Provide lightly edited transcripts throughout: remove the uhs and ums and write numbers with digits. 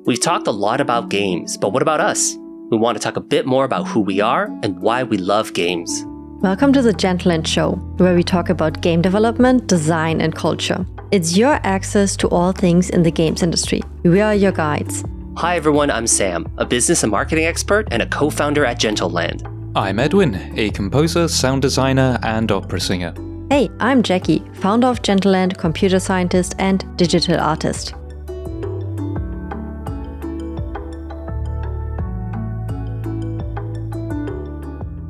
We've talked a lot about games, but what about us? We want to talk a bit more about who we are and why we love games. Welcome to the Gentleland show, where we talk about game development, design, and culture. It's your access to all things in the games industry. We are your guides. Hi everyone, I'm Sam, a business and marketing expert and a co-founder at Gentleland. I'm Edwin, a composer, sound designer, and opera singer. Hey, I'm Jackie, founder of Gentleland, computer scientist, and digital artist.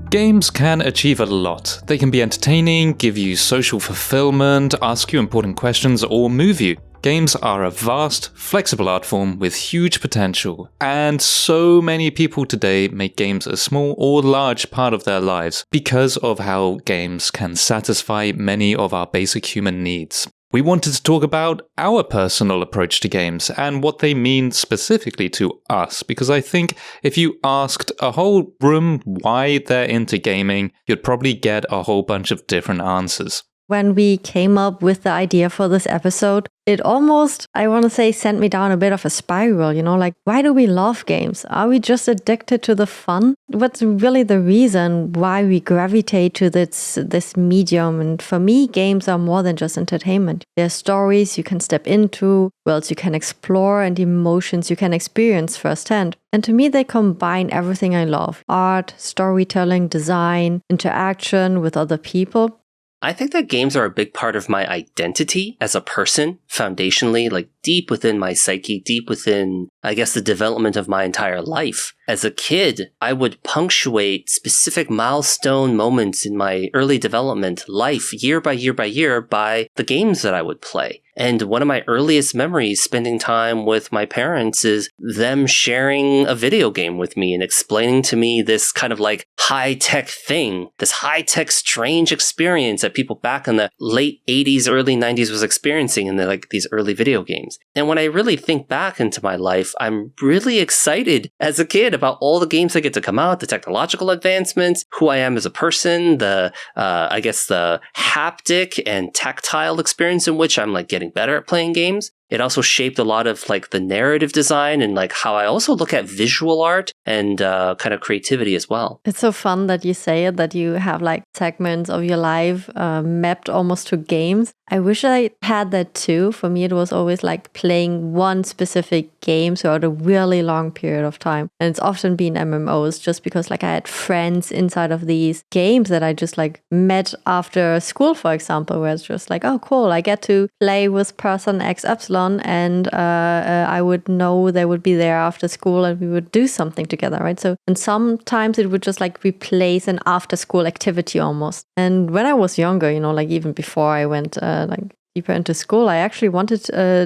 Games can achieve a lot. They can be entertaining, give you social fulfillment, ask you important questions, or move you. Games are a vast, flexible art form with huge potential, and so many people today make games a small or large part of their lives because of how games can satisfy many of our basic human needs. We wanted to talk about our personal approach to games and what they mean specifically to us, because I think if you asked a whole room why they're into gaming, you'd probably get a whole bunch of different answers. When we came up with the idea for this episode, it almost, I want to say, sent me down a bit of a spiral, like, why do we love games? Are we just addicted to the fun? What's really the reason why we gravitate to this medium? And for me, games are more than just entertainment. They're stories you can step into, worlds you can explore, and emotions you can experience firsthand. And to me, they combine everything I love: art, storytelling, design, interaction with other people. I think that games are a big part of my identity as a person, foundationally, like deep within my psyche, deep within, I guess, the development of my entire life. As a kid, I would punctuate specific milestone moments in my early development life, year by year by year, by the games that I would play. And one of my earliest memories spending time with my parents is them sharing a video game with me and explaining to me this kind of like high-tech thing, this high-tech strange experience that people back in the late 80s, early 90s was experiencing in these early video games. And when I really think back into my life, I'm really excited as a kid about all the games that get to come out, the technological advancements, who I am as a person, the haptic and tactile experience in which I'm like getting better at playing games. It also shaped a lot of like the narrative design and like how I also look at visual art and kind of creativity as well. It's so fun that you say it, that you have like segments of your life mapped almost to games. I wish I had that too. For me, it was always like playing one specific game throughout a really long period of time. And it's often been MMOs, just because like I had friends inside of these games that I just like met after school, for example, where it's just like, oh, cool, I get to play with person X Epsilon, and I would know they would be there after school and we would do something together, right? So, and sometimes it would just like replace an after school activity almost. And when I was younger, like even before I went like deeper into school, I actually wanted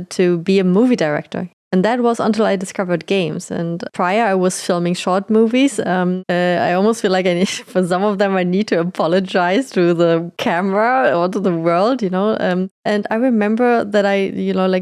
to be a movie director. And that was until I discovered games. And prior, I was filming short movies. I almost feel like for some of them, I need to apologize to the camera or to the world, And I remember that I,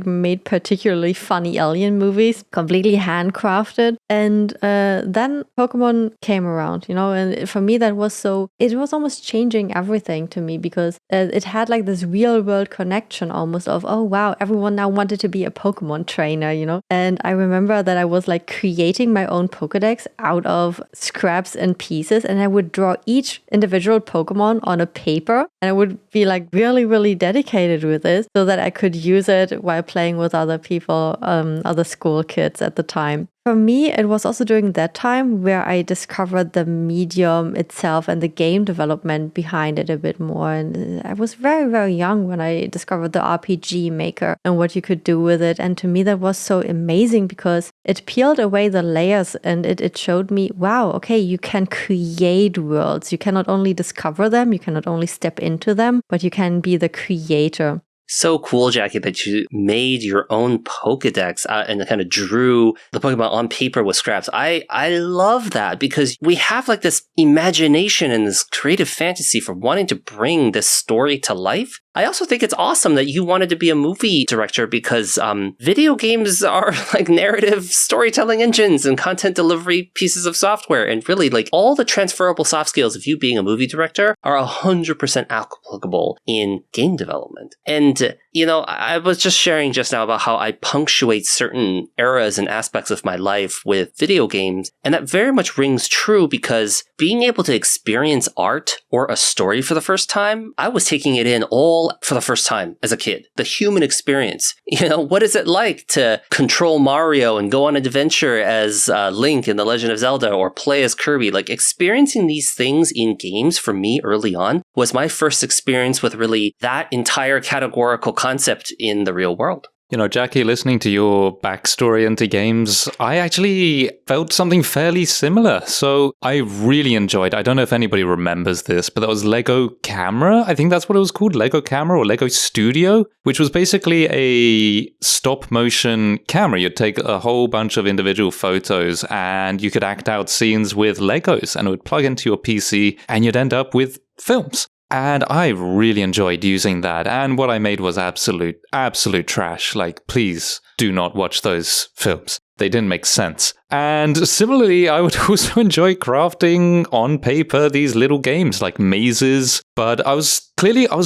made particularly funny alien movies, completely handcrafted. And then Pokemon came around, and for me, it was almost changing everything to me, because it had like this real world connection almost of, oh, wow, everyone now wanted to be a Pokemon trainer, And I remember that I was like creating my own Pokedex out of scraps and pieces, and I would draw each individual Pokemon on a paper, and I would be like really, really dedicated with it so that I could use it while playing with other people, other school kids at the time. For me, it was also during that time where I discovered the medium itself and the game development behind it a bit more. And I was very, very young when I discovered the RPG Maker and what you could do with it. And to me, that was so amazing because it peeled away the layers and it showed me, wow, okay, you can create worlds. You can not only discover them, you can not only step into them, but you can be the creator. So cool, Jackie, that you made your own Pokedex and kind of drew the Pokemon on paper with scraps. I love that because we have like this imagination and this creative fantasy for wanting to bring this story to life. I also think it's awesome that you wanted to be a movie director because video games are like narrative storytelling engines and content delivery pieces of software. And really, like all the transferable soft skills of you being a movie director are 100% applicable in game development. And I was just sharing just now about how I punctuate certain eras and aspects of my life with video games. And that very much rings true because being able to experience art or a story for the first time, I was taking it in all for the first time as a kid. The human experience. What is it like to control Mario and go on an adventure as Link in The Legend of Zelda or play as Kirby? Like experiencing these things in games for me early on was my first experience with really that entire categorical concept in the real world. Jackie, listening to your backstory into games, I actually felt something fairly similar. So I really enjoyed, I don't know if anybody remembers this, but that was Lego Camera. I think that's what it was called, Lego Camera or Lego Studio, which was basically a stop motion camera. You'd take a whole bunch of individual photos and you could act out scenes with Legos and it would plug into your PC and you'd end up with films. And I really enjoyed using that. And what I made was absolute trash. Like, please do not watch those films. They didn't make sense. And similarly, I would also enjoy crafting on paper these little games like mazes. But I was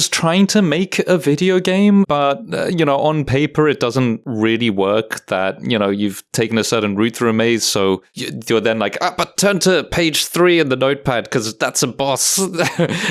trying to make a video game, but, on paper, it doesn't really work that, you've taken a certain route through a maze. So you're then like, but turn to page 3 in the notepad because that's a boss.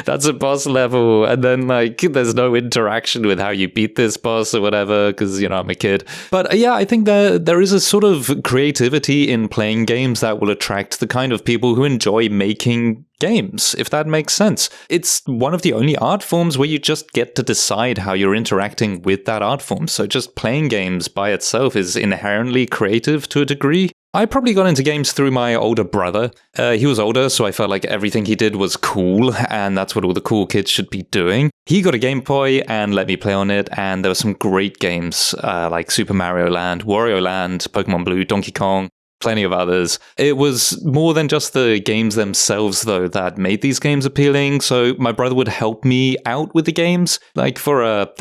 That's a boss level. And then there's no interaction with how you beat this boss or whatever because, I'm a kid. But yeah, I think there is a sort of creativity in playing games that will attract the kind of people who enjoy making games, if that makes sense. It's one of the only art forms where you just get to decide how you're interacting with that art form. So just playing games by itself is inherently creative to a degree. I probably got into games through my older brother. He was older, so I felt like everything he did was cool, and that's what all the cool kids should be doing. He got a Game Boy and let me play on it, and there were some great games like Super Mario Land, Wario Land, Pokemon Blue, Donkey Kong, plenty of others. It was more than just the games themselves, though, that made these games appealing. So my brother would help me out with the games. Like for a,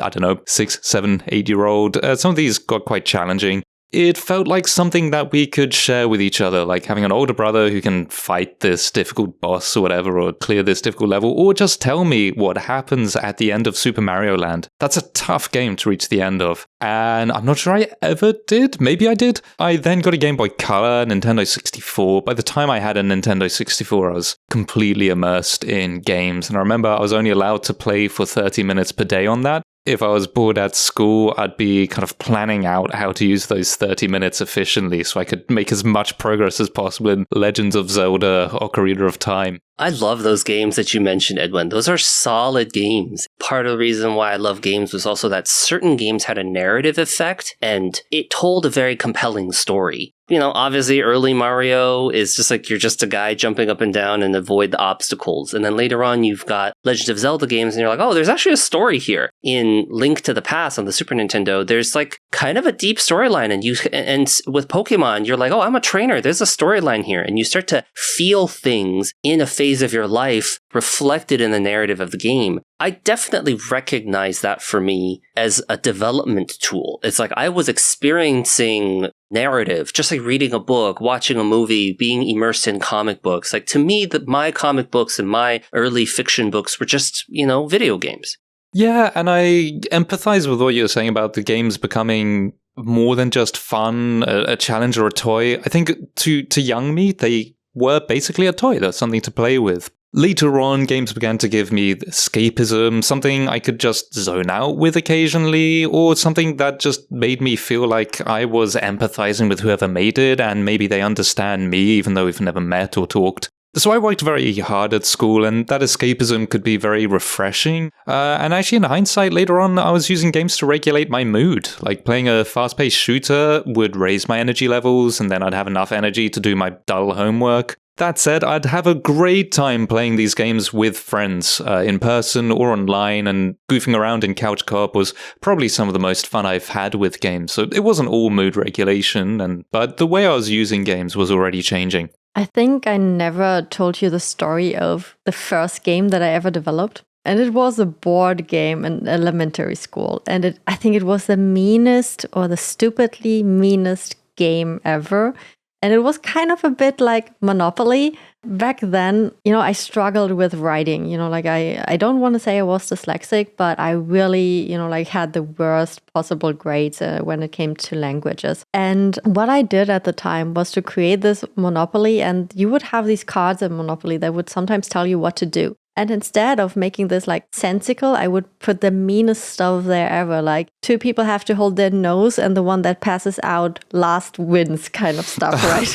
6, 7, 8-year-old, some of these got quite challenging. It felt like something that we could share with each other, like having an older brother who can fight this difficult boss or whatever, or clear this difficult level, or just tell me what happens at the end of Super Mario Land. That's a tough game to reach the end of. And I'm not sure I ever did. Maybe I did. I then got a Game Boy Color, Nintendo 64. By the time I had a Nintendo 64, I was completely immersed in games. And I remember I was only allowed to play for 30 minutes per day on that. If I was bored at school, I'd be kind of planning out how to use those 30 minutes efficiently so I could make as much progress as possible in Legends of Zelda, Ocarina of Time. I love those games that you mentioned, Edwin. Those are solid games. Part of the reason why I love games was also that certain games had a narrative effect and it told a very compelling story. Obviously early Mario is just like you're just a guy jumping up and down and avoid the obstacles. And then later on, you've got Legend of Zelda games and you're like, oh, there's actually a story here. In Link to the Past on the Super Nintendo, there's like kind of a deep storyline. And with Pokemon, you're like, oh, I'm a trainer. There's a storyline here. And you start to feel things in a phase of your life reflected in the narrative of the game. I definitely recognize that for me as a development tool. It's like I was experiencing narrative, just like reading a book, watching a movie, being immersed in comic books. Like to me, my comic books and my early fiction books were just, video games. Yeah, and I empathize with what you're saying about the games becoming more than just fun, a challenge or a toy. I think to young me, they were basically a toy. That's something to play with. Later on, games began to give me escapism, something I could just zone out with occasionally, or something that just made me feel like I was empathizing with whoever made it, and maybe they understand me, even though we've never met or talked. So I worked very hard at school, and that escapism could be very refreshing. And actually, in hindsight, later on, I was using games to regulate my mood. Like playing a fast-paced shooter would raise my energy levels, and then I'd have enough energy to do my dull homework. That said, I'd have a great time playing these games with friends, in person or online, and goofing around in couch co-op was probably some of the most fun I've had with games. So it wasn't all mood regulation, but the way I was using games was already changing. I think I never told you the story of the first game that I ever developed. And it was a board game in elementary school. And I think it was the meanest or the stupidly meanest game ever. And it was kind of a bit like Monopoly. Back then, I struggled with writing. Like I don't want to say I was dyslexic, but I really, like had the worst possible grades when it came to languages. And what I did at the time was to create this Monopoly, and you would have these cards in Monopoly that would sometimes tell you what to do. And instead of making this like sensical, I would put the meanest stuff there ever. Like 2 people have to hold their nose and the one that passes out last wins kind of stuff, right?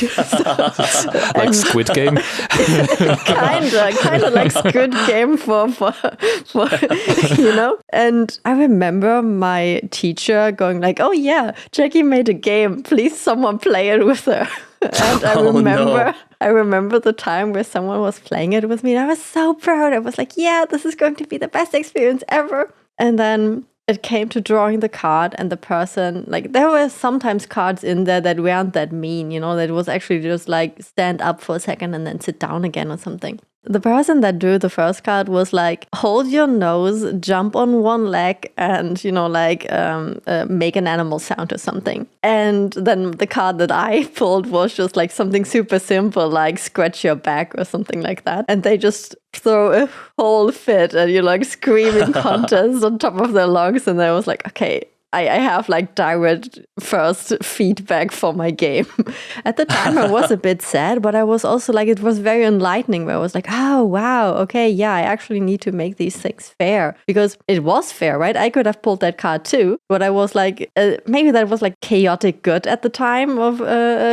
Like Squid Game? kind of like Squid Game for And I remember my teacher going like, oh yeah, Jackie made a game. Please someone play it with her. And I remember the time where someone was playing it with me, and I was so proud. I was like, yeah, this is going to be the best experience ever. And then it came to drawing the card, and the person, like, there were sometimes cards in there that weren't that mean, that was actually just like stand up for a second and then sit down again or something. The person that drew the first card was like, hold your nose, jump on one leg, and, make an animal sound or something. And then the card that I pulled was just like something super simple, like scratch your back or something like that. And they just throw a whole fit and you like screaming contest on top of their lungs. And I was like, okay, I have like direct first feedback for my game. At the time, I was a bit sad, but I was also like, it was very enlightening where I was like, oh, wow, okay, yeah, I actually need to make these things fair, because it was fair, right? I could have pulled that card too, but I was like, maybe that was like chaotic good at the time of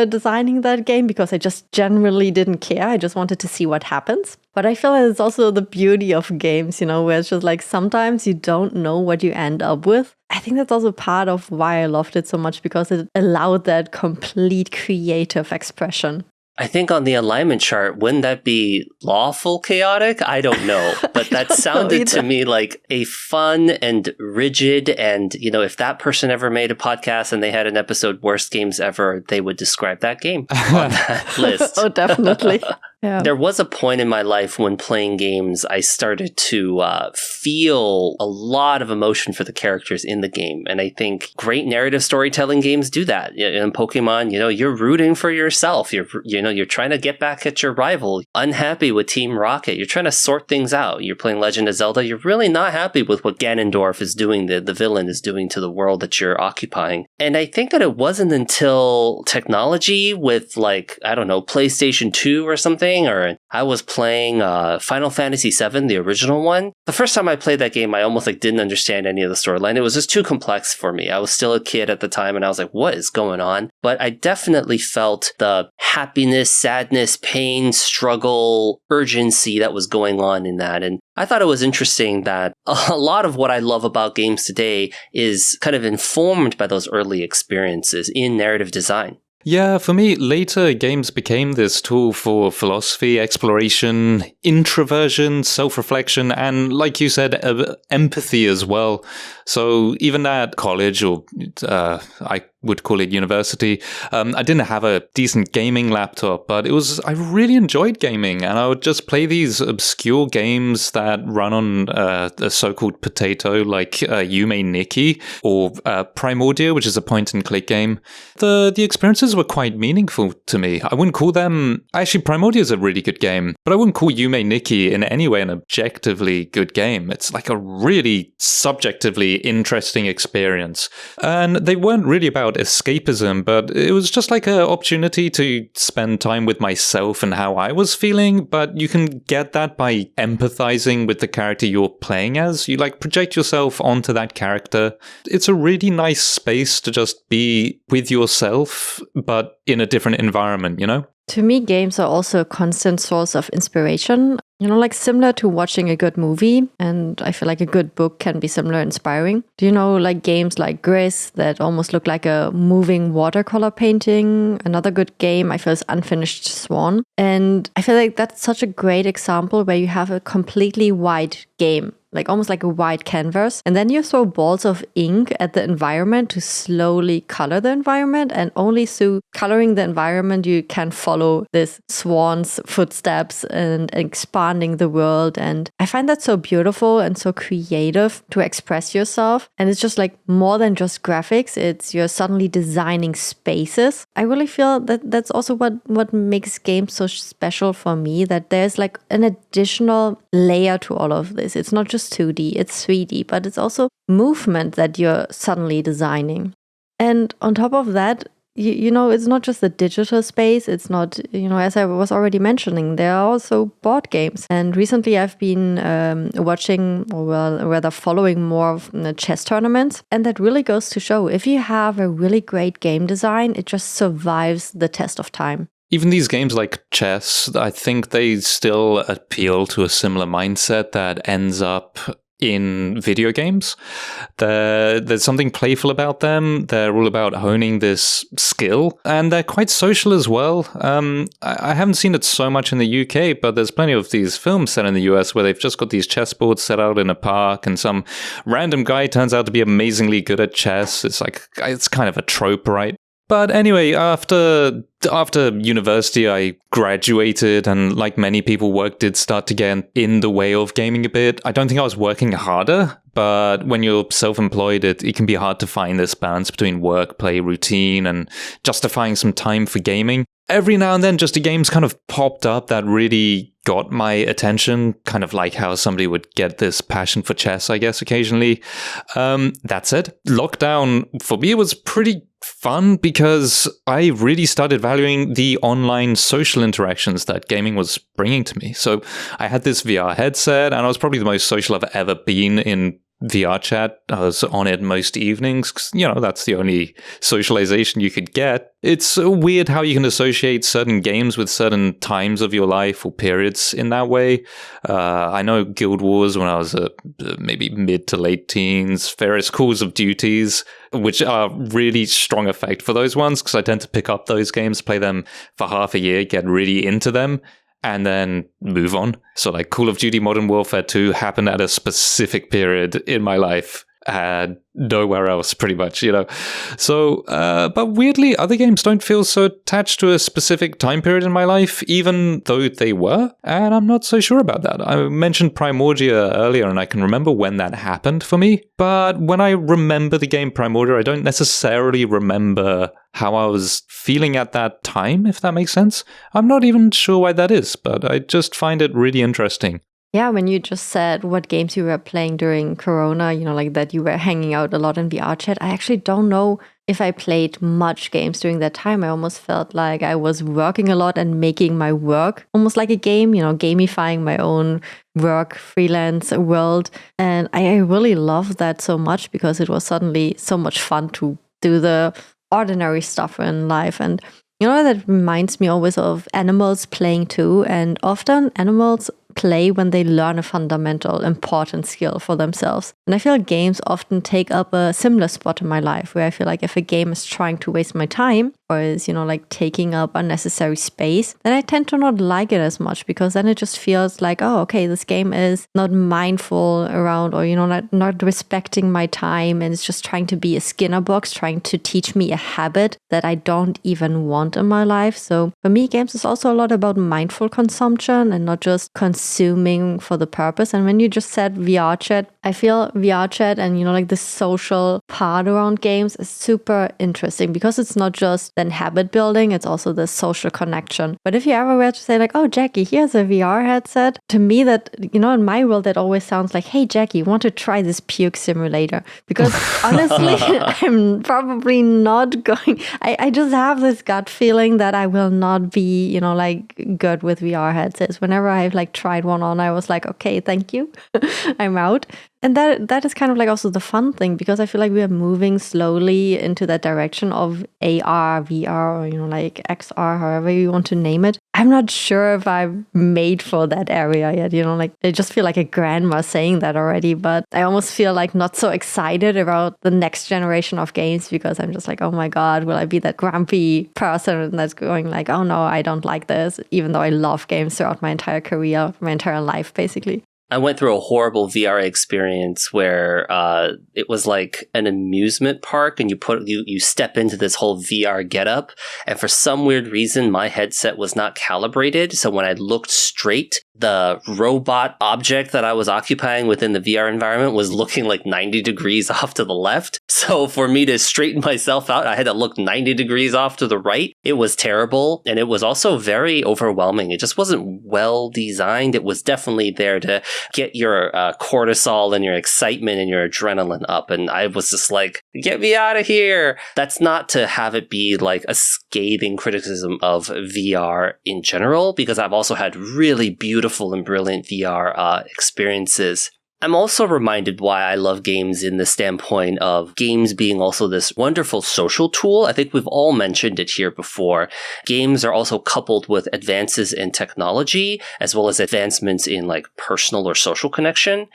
designing that game, because I just generally didn't care. I just wanted to see what happens. But I feel like it's also the beauty of games, where it's just like sometimes you don't know what you end up with. I think that's also part of why I loved it so much, because it allowed that complete creative expression. I think on the alignment chart, wouldn't that be lawful chaotic? I don't know. But that sounded to me like a fun and rigid. And, if that person ever made a podcast and they had an episode Worst Games Ever, they would describe that game on that list. Oh, definitely. Yeah. There was a point in my life when playing games, I started to feel a lot of emotion for the characters in the game. And I think great narrative storytelling games do that. In Pokemon, you're rooting for yourself. You're trying to get back at your rival. Unhappy with Team Rocket. You're trying to sort things out. You're playing Legend of Zelda. You're really not happy with what Ganondorf is doing, the villain is doing to the world that you're occupying. And I think that it wasn't until technology with PlayStation 2 or something, or I was playing Final Fantasy VII, the original one. The first time I played that game, I almost didn't understand any of the storyline. It was just too complex for me. I was still a kid at the time, and I was like, what is going on? But I definitely felt the happiness, sadness, pain, struggle, urgency that was going on in that. And I thought it was interesting that a lot of what I love about games today is kind of informed by those early experiences in narrative design. Yeah, for me, later games became this tool for philosophy, exploration, introversion, self-reflection, and like you said, empathy as well. So even at college, or I would call it university, I didn't have a decent gaming laptop, but I really enjoyed gaming, and I would just play these obscure games that run on a so-called potato, like Yume Nikki or Primordia, which is a point-and-click game. The experiences were quite meaningful to me. I wouldn't call them... Actually, Primordia is a really good game, but I wouldn't call Yume Nikki in any way an objectively good game. It's like a really subjectively interesting experience. And they weren't really about escapism, but it was just like an opportunity to spend time with myself and how I was feeling. But you can get that by empathizing with the character you're playing as. You project yourself onto that character. It's a really nice space to just be with yourself, but in a different environment, To me, games are also a constant source of inspiration. Similar to watching a good movie, and I feel like a good book can be similar inspiring. Do you know, games like Gris that almost look like a moving watercolor painting? Another good game I feel is Unfinished Swan. And I feel like that's such a great example where you have a completely white game, almost like a white canvas. And then you throw balls of ink at the environment to slowly color the environment. And only through coloring the environment, you can follow this swan's footsteps and inspire expanding the world. And I find that so beautiful and so creative to express yourself. And it's just like more than just graphics. It's you're suddenly designing spaces. I really feel that that's also what makes games so special for me, that there's like an additional layer to all of this. It's not just 2D, it's 3D, but it's also movement that you're suddenly designing. And on top of that, you know, it's not just the digital space. It's not, you know, as I was already mentioning, there are also board games. And recently I've been watching, or well, rather following more of the chess tournaments. And that really goes to show, if you have a really great game design, it just survives the test of time. Even these games like chess, I think they still appeal to a similar mindset that ends up in video games. There's something playful about them. They're all about honing this skill, and they're quite social as well. I haven't seen it so much in the UK, but there's plenty of these films set in the US where they've just got these chessboards set out in a park, and some random guy turns out to be amazingly good at chess. It's kind of a trope, right? But anyway, after university, I graduated, and like many people, work did start to get in the way of gaming a bit. I don't think I was working harder, but when you're self-employed, it can be hard to find this balance between work, play, routine, and justifying some time for gaming. Every now and then, just a game's kind of popped up that really got my attention, kind of like how somebody would get this passion for chess, I guess, occasionally. That said, lockdown, for me, was pretty fun because I really started valuing the online social interactions that gaming was bringing to me. So I had this VR headset, and I was probably the most social I've ever been in VR chat. I was on it most evenings because, you know, that's the only socialization you could get. It's weird how you can associate certain games with certain times of your life or periods in that way. I know Guild Wars when I was maybe mid to late teens, various Calls of Duties, which are really strong effect for those ones because I tend to pick up those games, play them for half a year, get really into them, and then move on. So like Call of Duty Modern Warfare 2 happened at a specific period in my life, and nowhere else, pretty much, you know. So, but weirdly, other games don't feel so attached to a specific time period in my life, even though they were, and I'm not so sure about that. I mentioned Primordia earlier, and I can remember when that happened for me, but when I remember the game Primordia, I don't necessarily remember how I was feeling at that time, if that makes sense. I'm not even sure why that is, but I just find it really interesting. Yeah, when you just said what games you were playing during Corona, you know, like that you were hanging out a lot in VR chat, I actually don't know if I played much games during that time. I almost felt like I was working a lot and making my work almost like a game, you know, gamifying my own work, freelance world. And I really loved that so much because it was suddenly so much fun to do the ordinary stuff in life. And you know, that reminds me always of animals playing too. And often animals play when they learn a fundamental, important skill for themselves. And I feel games often take up a similar spot in my life, where I feel like if a game is trying to waste my time or is, you know, like taking up unnecessary space, then I tend to not like it as much, because then it just feels like, oh, okay, this game is not mindful around, or, you know, not respecting my time, and it's just trying to be a Skinner box, trying to teach me a habit that I don't even want in my life. So for me, games is also a lot about mindful consumption and not just consuming for the purpose. And when you just said VR chat, I feel VR chat and, you know, like the social part around games is super interesting, because it's not just then habit building, it's also the social connection. But if you ever were to say like, oh, Jackie, here's a VR headset, to me that, you know, in my world, that always sounds like, hey, Jackie, want to try this puke simulator? Because honestly, I'm probably not going, I just have this gut feeling that I will not be, you know, like good with VR headsets. Whenever I've like tried one on, I was like, okay, thank you. I'm out. And that is kind of like also the fun thing, because I feel like we are moving slowly into that direction of AR, VR, or, you know, like XR, however you want to name it. I'm not sure if I'm made for that area yet, you know, like I just feel like a grandma saying that already, but I almost feel like not so excited about the next generation of games, because I'm just like, oh my God, will I be that grumpy person that's going like, oh no, I don't like this, even though I love games throughout my entire career, my entire life, basically. I went through a horrible VR experience where it was like an amusement park, and you step into this whole VR getup, and for some weird reason, my headset was not calibrated. So when I looked straight, the robot object that I was occupying within the VR environment was looking like 90 degrees off to the left. So for me to straighten myself out, I had to look 90 degrees off to the right. It was terrible, and it was also very overwhelming. It just wasn't well designed. It was definitely there to get your cortisol and your excitement and your adrenaline up. And I was just like, get me out of here. That's not to have it be like a scathing criticism of VR in general, because I've also had really beautiful and brilliant VR experiences. I'm also reminded why I love games in the standpoint of games being also this wonderful social tool. I think we've all mentioned it here before. Games are also coupled with advances in technology, as well as advancements in like personal or social connection.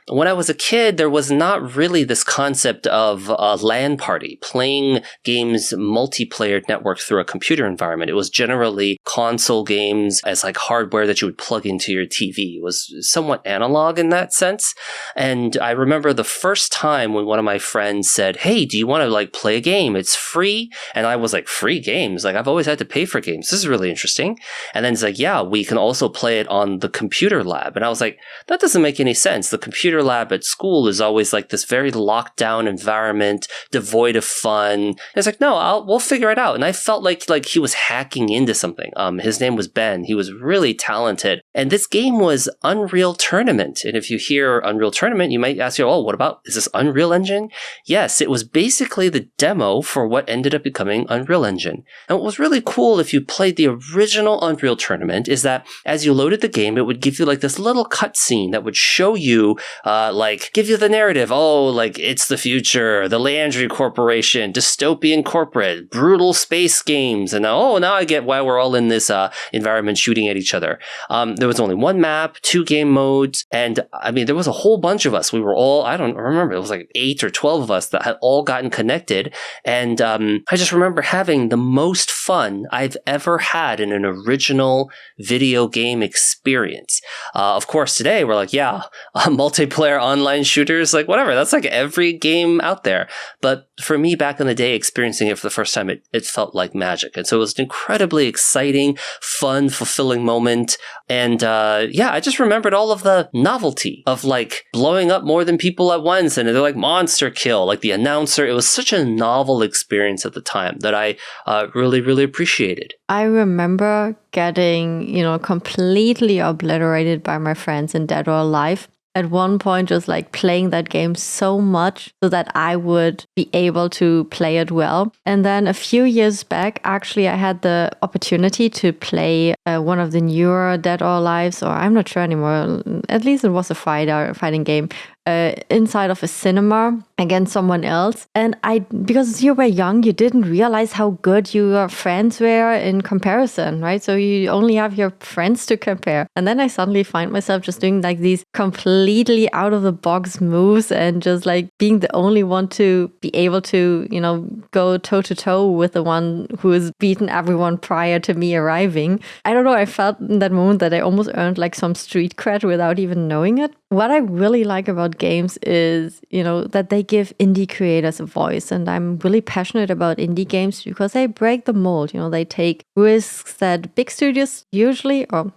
When I was a kid, there was not really this concept of a LAN party, playing games multiplayer network through a computer environment. It was generally console games as like hardware that you would plug into your TV. It was somewhat analog in that sense. And I remember the first time when one of my friends said, hey, do you want to like play a game? It's free. And I was like, free games? Like I've always had to pay for games. This is really interesting. And then it's like, yeah, we can also play it on the computer lab. And I was like, that doesn't make any sense. The computer lab at school is always like this very locked down environment, devoid of fun. And it's like, no, we'll figure it out. And I felt like he was hacking into something. His name was Ben. He was really talented. And this game was Unreal Tournament. And if you hear Unreal Tournament, you might ask, what about, is this Unreal Engine? Yes, it was basically the demo for what ended up becoming Unreal Engine. And what was really cool if you played the original Unreal Tournament is that as you loaded the game, it would give you like this little cutscene that would show you give you the narrative. Oh, like it's the future, the Landry Corporation, dystopian corporate, brutal space games. And now I get why we're all in this environment shooting at each other. There was only one map, 2 game modes. And I mean, there was a whole bunch of us. We were all, I don't remember, it was like 8 or 12 of us that had all gotten connected. And I just remember having the most fun I've ever had in an original video game experience. Of course, today we're like, multiplayer online shooters, like whatever, that's like every game out there. But for me back in the day, experiencing it for the first time, it felt like magic. And so it was an incredibly exciting, fun, fulfilling moment. And I just remembered all of the novelty of like blowing up more than people at once. And they're like monster kill, like the announcer. It was such a novel experience at the time that I really, really appreciated. I remember getting, completely obliterated by my friends in Dead or Alive. At one point, just like playing that game so much so that I would be able to play it well. And then a few years back, actually, I had the opportunity to play one of the newer Dead or Alives, or I'm not sure anymore. At least it was a fighting game. Inside of a cinema against someone else. And because you were young, you didn't realize how good your friends were in comparison, right? So you only have your friends to compare. And then I suddenly find myself just doing like these completely out of the box moves and just like being the only one to be able to, go toe to toe with the one who has beaten everyone prior to me arriving. I don't know. I felt in that moment that I almost earned like some street cred without even knowing it. What I really like about games is, that they give indie creators a voice. And I'm really passionate about indie games because they break the mold. They take risks that big studios usually, or,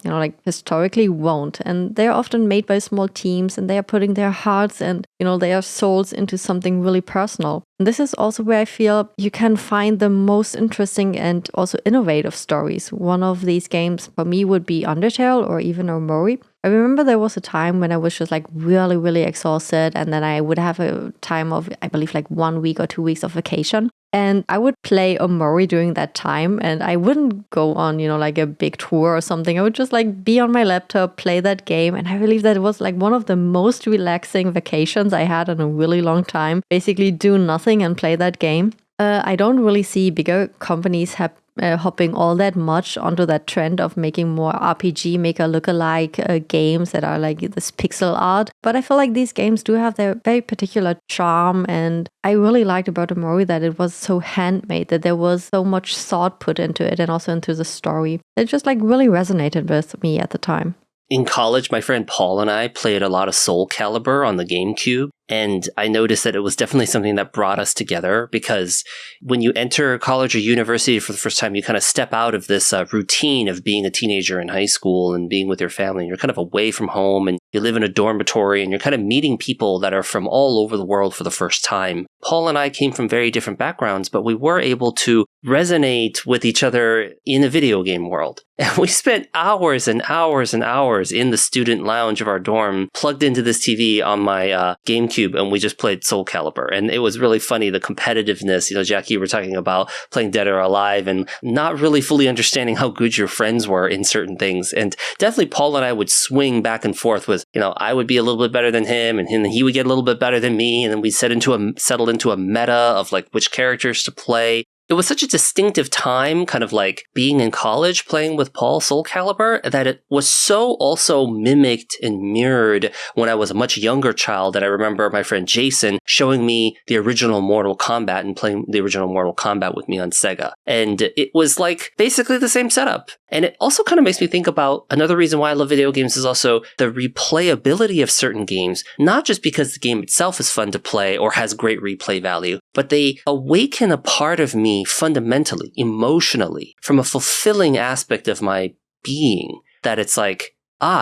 historically won't. And they're often made by small teams and they are putting their hearts and, their souls into something really personal. And this is also where I feel you can find the most interesting and also innovative stories. One of these games for me would be Undertale or even Omori. I remember there was a time when I was just like really, really exhausted, and then I would have a time of, I believe, like 1 week or 2 weeks of vacation. And I would play Omori during that time, and I wouldn't go on, like a big tour or something. I would just like be on my laptop, play that game. And I believe that it was like one of the most relaxing vacations I had in a really long time. Basically do nothing and play that game. I don't really see bigger companies hopping all that much onto that trend of making more RPG maker lookalike games that are like this pixel art. But I feel like these games do have their very particular charm, and I really liked about Omori that it was so handmade, that there was so much thought put into it and also into the story. It just like really resonated with me at the time. In college, my friend Paul and I played a lot of Soul Calibur on the GameCube. And I noticed that it was definitely something that brought us together because when you enter college or university for the first time, you kind of step out of this routine of being a teenager in high school and being with your family. And you're kind of away from home and you live in a dormitory and you're kind of meeting people that are from all over the world for the first time. Paul and I came from very different backgrounds, but we were able to resonate with each other in the video game world. And we spent hours and hours and hours in the student lounge of our dorm, plugged into this TV on my GameCube, and we just played Soul Calibur. And it was really funny, the competitiveness. Jackie, you were talking about playing Dead or Alive and not really fully understanding how good your friends were in certain things. And definitely Paul and I would swing back and forth with, I would be a little bit better than him and he would get a little bit better than me. And then we settled into a meta of like which characters to play. It was such a distinctive time, kind of like being in college playing with Paul Soul Calibur, that it was so also mimicked and mirrored when I was a much younger child. That I remember my friend Jason showing me the original Mortal Kombat and playing the original Mortal Kombat with me on Sega. And it was like basically the same setup. And it also kind of makes me think about another reason why I love video games is also the replayability of certain games, not just because the game itself is fun to play or has great replay value, but they awaken a part of me fundamentally, emotionally, from a fulfilling aspect of my being, that it's like,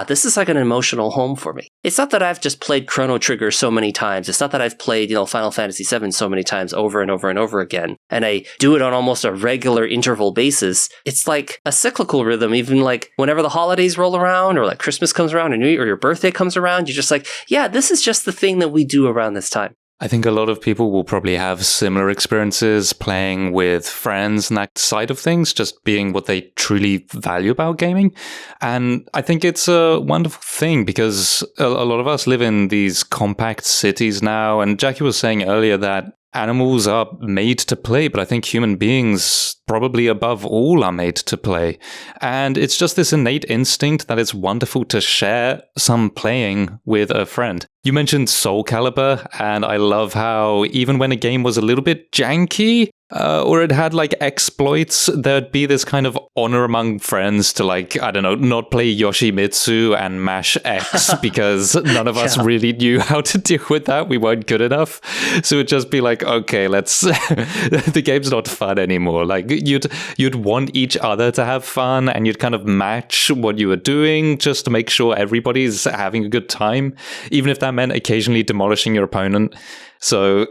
this is like an emotional home for me. It's not that I've just played Chrono Trigger so many times. It's not that I've played, Final Fantasy VII so many times over and over and over again. And I do it on almost a regular interval basis. It's like a cyclical rhythm, even like whenever the holidays roll around or like Christmas comes around or New Year or your birthday comes around, you're just like, yeah, this is just the thing that we do around this time. I think a lot of people will probably have similar experiences playing with friends and that side of things, just being what they truly value about gaming. And I think it's a wonderful thing because a lot of us live in these compact cities now. And Jackie was saying earlier that animals are made to play, but I think human beings probably above all are made to play. And it's just this innate instinct that it's wonderful to share some playing with a friend. You mentioned Soul Calibur, and I love how even when a game was a little bit janky, or it had like exploits, there'd be this kind of honor among friends to not play Yoshimitsu and mash X because none of us really knew how to deal with that. We weren't good enough. So it'd just be like, okay, the game's not fun anymore. Like you'd want each other to have fun and you'd kind of match what you were doing just to make sure everybody's having a good time, even if that meant occasionally demolishing your opponent. So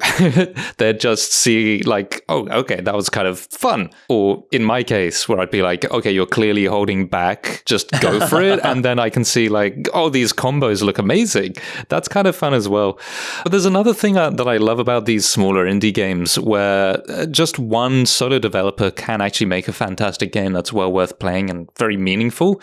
they'd just see like, oh, okay, that was kind of fun. Or in my case, where I'd be like, okay, you're clearly holding back, just go for it. And then I can see like, oh, these combos look amazing. That's kind of fun as well. But there's another thing that I love about these smaller indie games where just one solo developer can actually make a fantastic game that's well worth playing and very meaningful.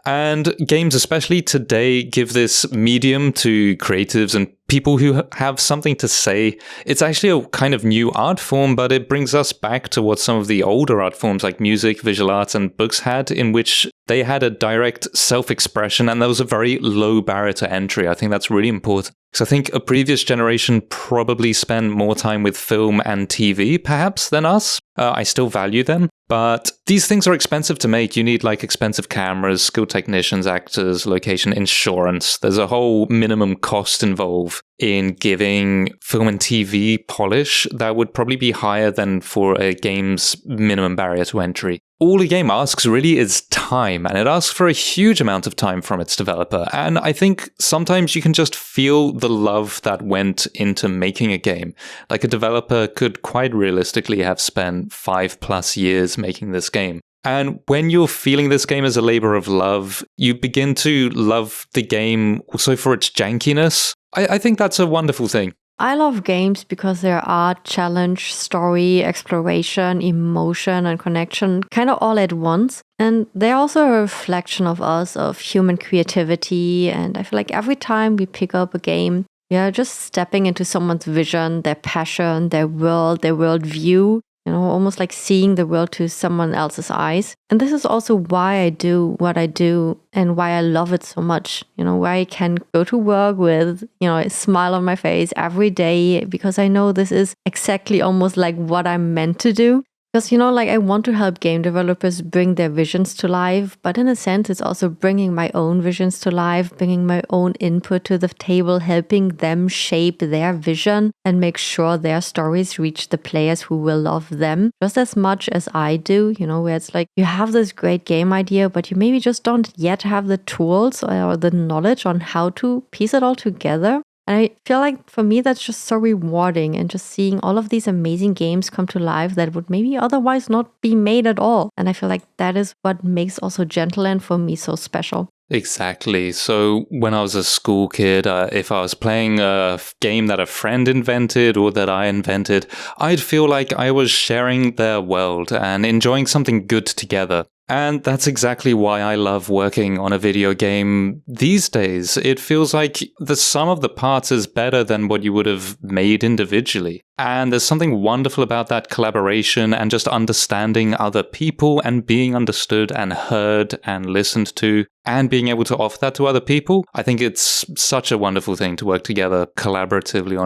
And games, especially today, give this medium to creatives and people who have something to say. It's actually a kind of new art form, but it brings us back to what some of the older art forms like music, visual arts, and books had, in which they had a direct self-expression and there was a very low barrier to entry. I think that's really important. So I think a previous generation probably spent more time with film and TV, perhaps, than us. I still value them, but these things are expensive to make. You need like expensive cameras, skilled technicians, actors, location, insurance. There's a whole minimum cost involved in giving film and TV polish that would probably be higher than for a game's minimum barrier to entry. All a game asks really is time, and it asks for a huge amount of time from its developer. And I think sometimes you can just feel the love that went into making a game. Like a developer could quite realistically have spent 5+ years making this game. And when you're feeling this game as a labor of love, you begin to love the game also for its jankiness. I think that's a wonderful thing. I love games because there are challenge, story, exploration, emotion, and connection kind of all at once. And they're also a reflection of us, of human creativity. And I feel like every time we pick up a game, we are just stepping into someone's vision, their passion, their worldview. Almost like seeing the world to someone else's eyes. And this is also why I do what I do and why I love it so much. Why I can go to work with, a smile on my face every day because I know this is exactly almost like what I'm meant to do. Because, like I want to help game developers bring their visions to life, but in a sense, it's also bringing my own visions to life, bringing my own input to the table, helping them shape their vision and make sure their stories reach the players who will love them just as much as I do, where it's like you have this great game idea, but you maybe just don't yet have the tools or the knowledge on how to piece it all together. And I feel like for me, that's just so rewarding, and just seeing all of these amazing games come to life that would maybe otherwise not be made at all. And I feel like that is what makes also Gentleland for me so special. Exactly. So when I was a school kid, if I was playing a game that a friend invented or that I invented, I'd feel like I was sharing their world and enjoying something good together. And that's exactly why I love working on a video game these days. It feels like the sum of the parts is better than what you would have made individually. And there's something wonderful about that collaboration and just understanding other people and being understood and heard and listened to and being able to offer that to other people. I think it's such a wonderful thing to work together collaboratively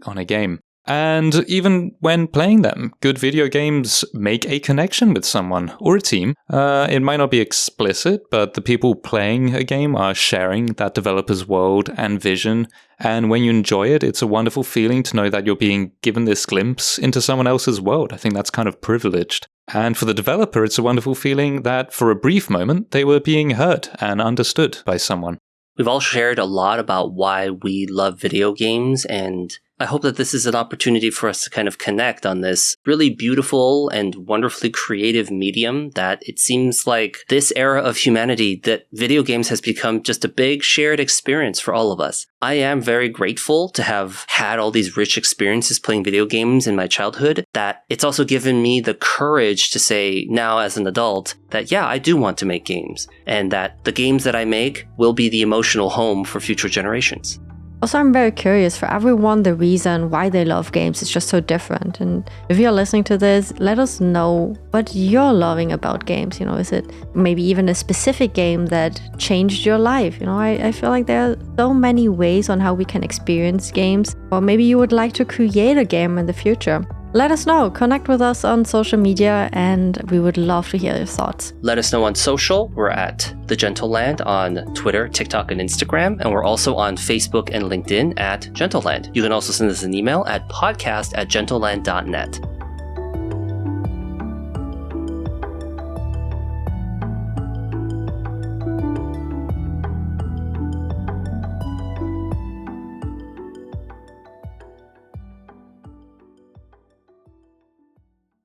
on a game. And even when playing them, good video games make a connection with someone or a team. It might not be explicit, but the people playing a game are sharing that developer's world and vision. And when you enjoy it, it's a wonderful feeling to know that you're being given this glimpse into someone else's world. I think that's kind of privileged. And for the developer, it's a wonderful feeling that for a brief moment, they were being heard and understood by someone. We've all shared a lot about why we love video games, and I hope that this is an opportunity for us to kind of connect on this really beautiful and wonderfully creative medium that it seems like this era of humanity that video games has become just a big shared experience for all of us. I am very grateful to have had all these rich experiences playing video games in my childhood, that it's also given me the courage to say now as an adult that, yeah, I do want to make games, and that the games that I make will be the emotional home for future generations. Also, I'm very curious, for everyone, the reason why they love games is just so different. And if you're listening to this, let us know what you're loving about games. Is it maybe even a specific game that changed your life? I feel like there are so many ways on how we can experience games. Or maybe you would like to create a game in the future. Let us know. Connect with us on social media, and we would love to hear your thoughts. Let us know on social. We're at The Gentleland on Twitter, TikTok, and Instagram. And we're also on Facebook and LinkedIn at Gentleland. You can also send us an email at podcast@gentleland.net.